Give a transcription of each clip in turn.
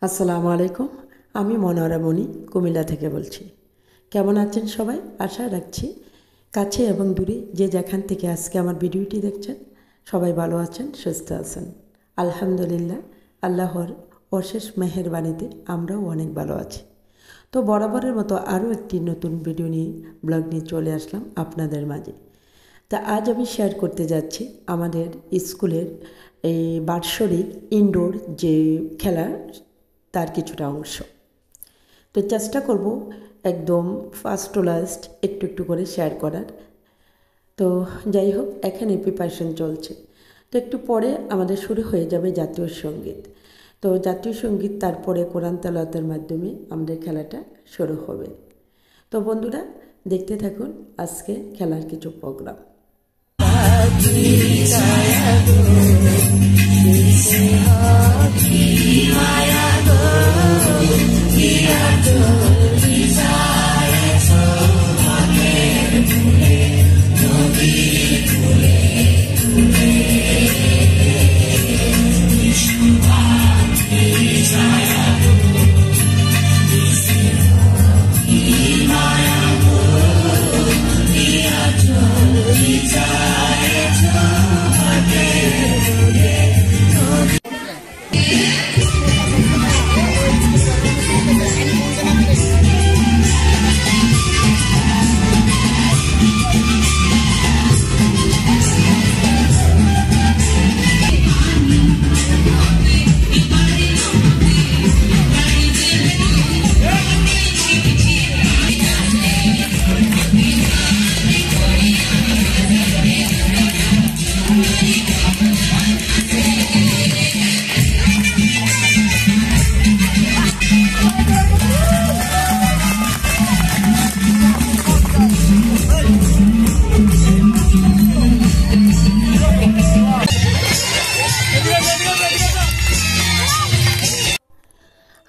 আসসালামু আলাইকুম। আমি মনোয়ারা মনি কুমিল্লা থেকে বলছি। কেমন আছেন সবাই? আশা রাখছি কাছে এবং দূরে যে যেখান থেকে আজকে আমার ভিডিওটি দেখছেন সবাই ভালো আছেন, সুস্থ আছেন। আলহামদুলিল্লাহ, আল্লাহর অশেষ মেহেরবানিতে আমরাও অনেক ভালো আছি। তো বরাবরের মতো আরও একটি নতুন ভিডিও নিয়ে ব্লগ নিয়ে চলে আসলাম আপনাদের মাঝে। তা আজ আমি শেয়ার করতে যাচ্ছি আমাদের স্কুলের এই বাৎসরিক ইনডোর যে খেলা তার কিছুটা অংশ। তো চেষ্টা করব একদম ফার্স্ট টু লাস্ট একটু একটু করে শেয়ার করার। তো যাই হোক, এখানে প্রিপারেশন চলছে। তো একটু পরে আমাদের শুরু হয়ে যাবে জাতীয় সঙ্গীত। তো জাতীয় সঙ্গীত তারপরে কোরআন তেলাওয়াতের মাধ্যমে আমাদের খেলাটা শুরু হবে। তো বন্ধুরা দেখতে থাকুন আজকে খেলার কিছু প্রোগ্রাম।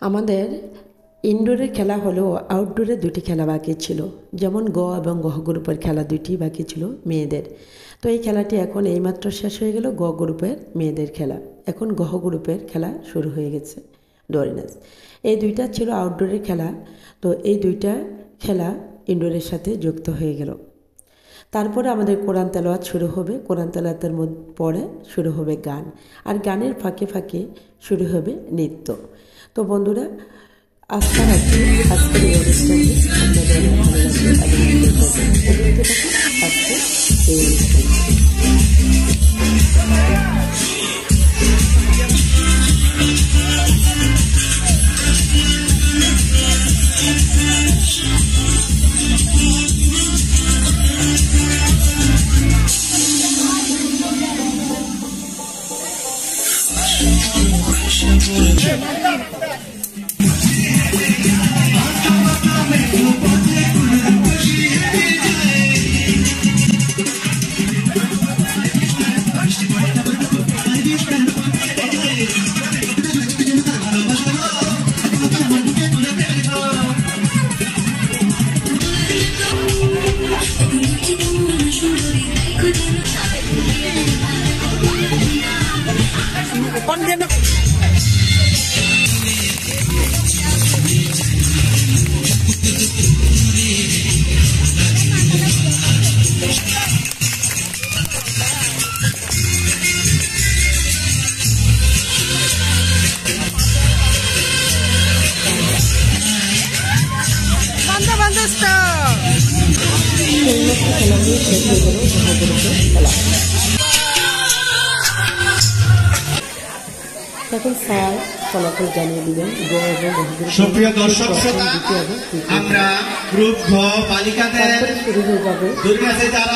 আমাদের ইনডোরের খেলা হলেও আউটডোরে দুটি খেলা বাকি ছিল, যেমন গ এবং গহ গ্রুপের খেলা দুটি বাকি ছিল মেয়েদের। তো এই খেলাটি এখন এইমাত্র শেষ হয়ে গেল, গ গ্রুপের মেয়েদের খেলা। এখন গহ গ্রুপের খেলা শুরু হয়ে গেছে, ডরিনাস। এই দুইটা ছিল আউটডোরের খেলা। তো এই দুইটা খেলা ইনডোরের সাথে যুক্ত হয়ে গেল। তারপরে আমাদের কোরআন তেলাওয়াত শুরু হবে। কোরআন তেলাওয়াতের পরে শুরু হবে গান, আর গানের ফাঁকে ফাঁকে শুরু হবে নৃত্য। তো বন্ধুরা আস্থা রাখছি আজকের এই অনুষ্ঠানটি আপনাদের ভালো লাগবে আজকে এই এখন স্যার ফলাফল জানিয়ে দিবেন। সুপ্রিয় দর্শক শ্রোতা, আমরা গ্রুপ ঘ বালিকাদের শুরু হয়ে যাবে দুর্গাতে যারা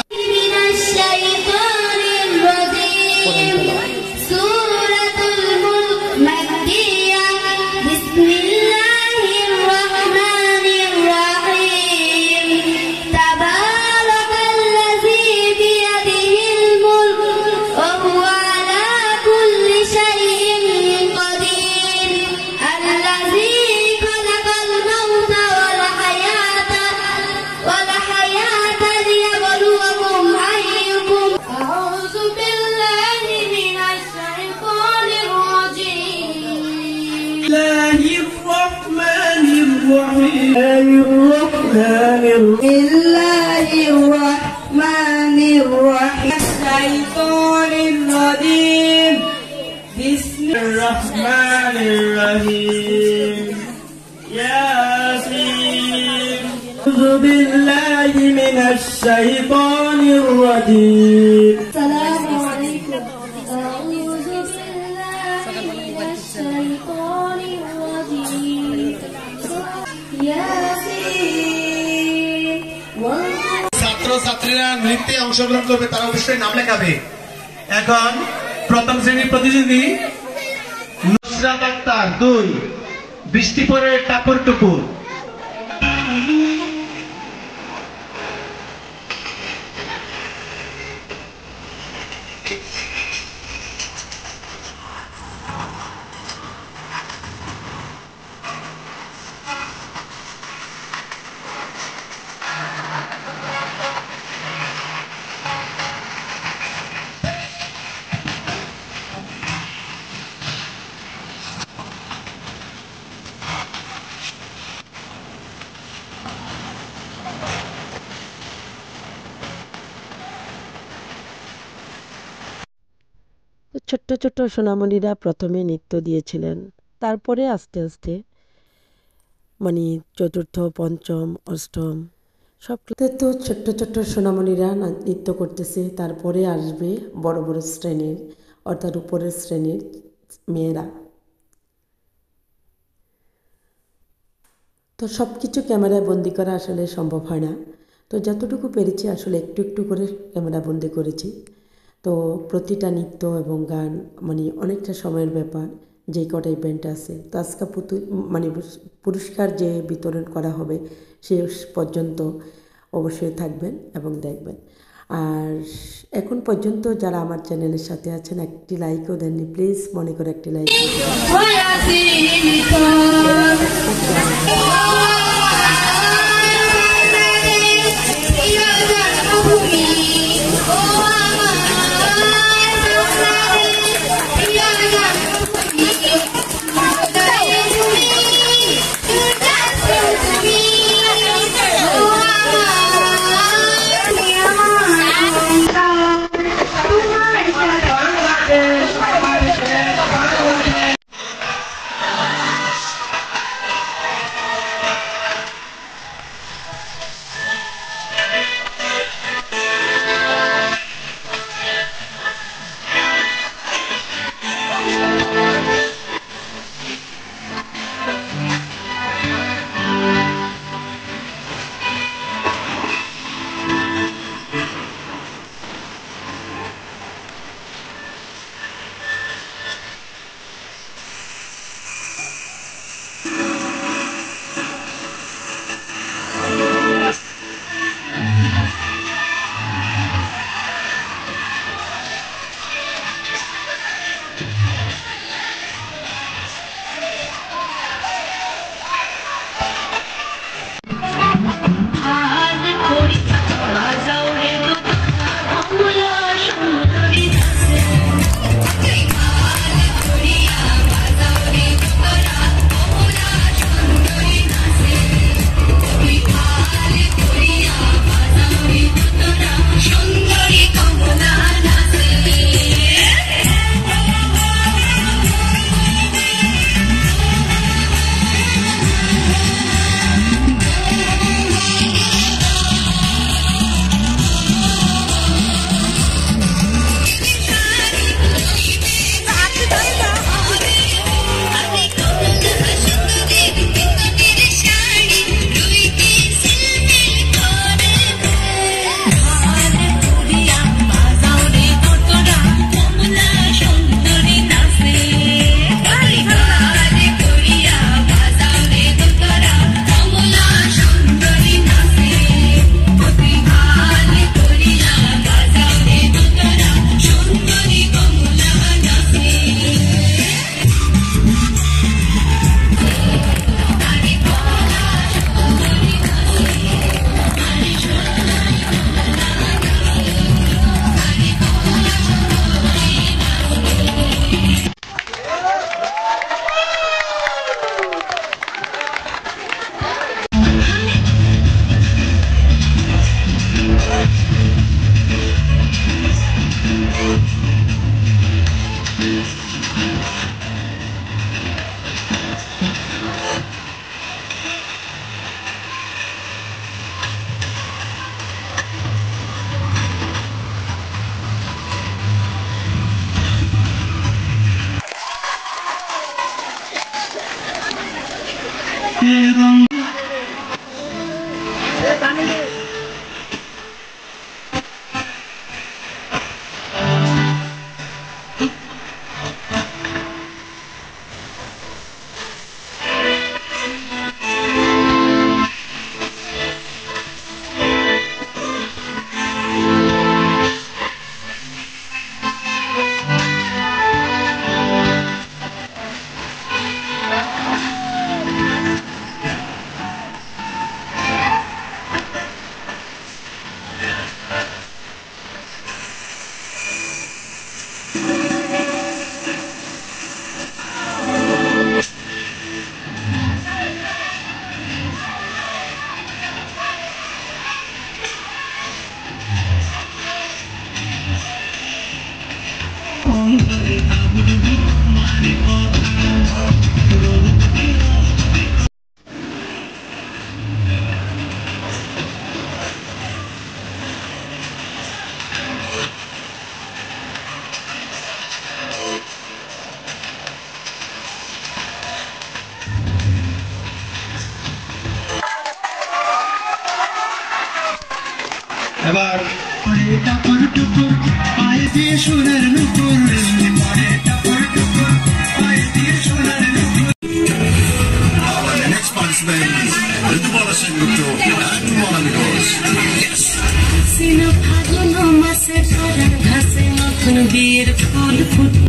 ولحياة ليبلوكم بالله من الشيطان الرجيم السلام عليكم أعوذ بالله من الشيطان الرجيم ياسين ছাত্র ছাত্রীরা নৃত্যে অংশগ্রহণ করবে, তারা অবশ্যই নাম লেখাবে। এখন প্রথম শ্রেণীর প্রতিনিধি নুসরাত আক্তার 2, বৃষ্টি পরে টাপুর টুপুর। তো ছোট্ট ছোট্ট সোনামণিরা প্রথমে নৃত্য দিয়েছিলেন, তারপরে আস্তে আস্তে মানে চতুর্থ, পঞ্চম, অষ্টম সব তো ছোট্ট ছোট্ট সোনামণিরা নৃত্য করতেছে। তারপরে আসবে বড় বড় শ্রেণীর, অর্থাৎ উপরের শ্রেণীর মেয়েরা। তো সব কিছু ক্যামেরায় বন্দি করা আসলে সম্ভব হয় না, তো যতটুকু পেরেছি আসলে একটু একটু করে ক্যামেরা বন্দি করেছি। তো প্রতিটা নৃত্য এবং গান মানে অনেকটা সময়ের ব্যাপার, যে কটা ইভেন্ট আছে। তো আজকে মানে পুরস্কার যে বিতরণ করা হবে সে পর্যন্ত অবশ্যই থাকবেন এবং দেখবেন। আর এখন পর্যন্ত যারা আমার চ্যানেলের সাথে আছেন একটি লাইকও দেননি, প্লিজ মনে করে একটি লাইক এবার বিয়ের ফুল ফুটে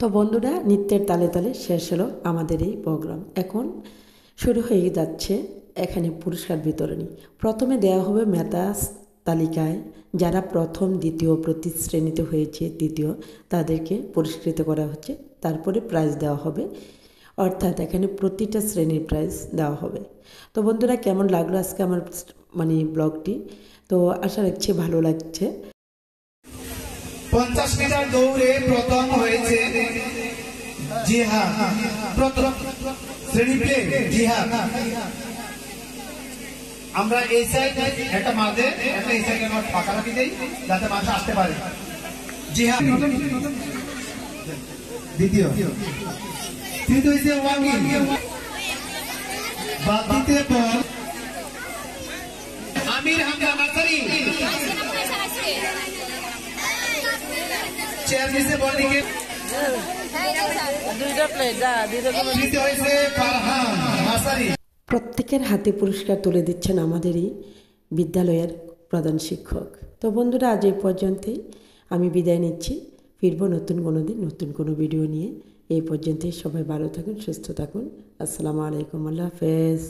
তো বন্ধুরা, নৃত্যের তালে তালে শেষ হলো আমাদের এই প্রোগ্রাম। এখন শুরু হয়ে যাচ্ছে এখানে পুরস্কার বিতরণী। প্রথমে দেওয়া হবে মেধা তালিকায় যারা প্রথম, দ্বিতীয়, প্রতি শ্রেণীতে হয়েছে, তৃতীয়, তাদেরকে পুরস্কৃত করা হচ্ছে। তারপরে প্রাইজ দেওয়া হবে, অর্থাৎ এখানে প্রতিটা শ্রেণীর প্রাইজ দেওয়া হবে। তো বন্ধুরা, কেমন লাগলো আজকে আমার ব্লগটি? তো আশা রাখছি ভালো লাগছে। 50 মিটার দৌড়ে প্রথম হয়েছে জিহাদ, প্রথম শ্রেণী প্লে জিহাদ। আমরা এই সাইড একটা মাঝে একটা এই সাইডে আমরা ফাঁকা রাখি দেই যাতে মানুষ আসতে পারে। জিহাদ দ্বিতীয়, তৃতীয় হয়েছে ওয়াকিং, বাদিতে বল আমির হামজা নাসারি, চেয়ার নিচে বল দিকে তৃতীয় হয়েছে ফারহান নাসারি। প্রত্যেকের হাতে পুরস্কার তুলে দিচ্ছেন আমাদেরই বিদ্যালয়ের প্রধান শিক্ষক। তো বন্ধুরা, আজ এই পর্যন্তই আমি বিদায় নিচ্ছি। ফিরবো নতুন কোনো দিন নতুন কোনো ভিডিও নিয়ে। এই পর্যন্তই সবাই ভালো থাকুন, সুস্থ থাকুন। আসসালামু আলাইকুম, আল্লাহ হাফেজ।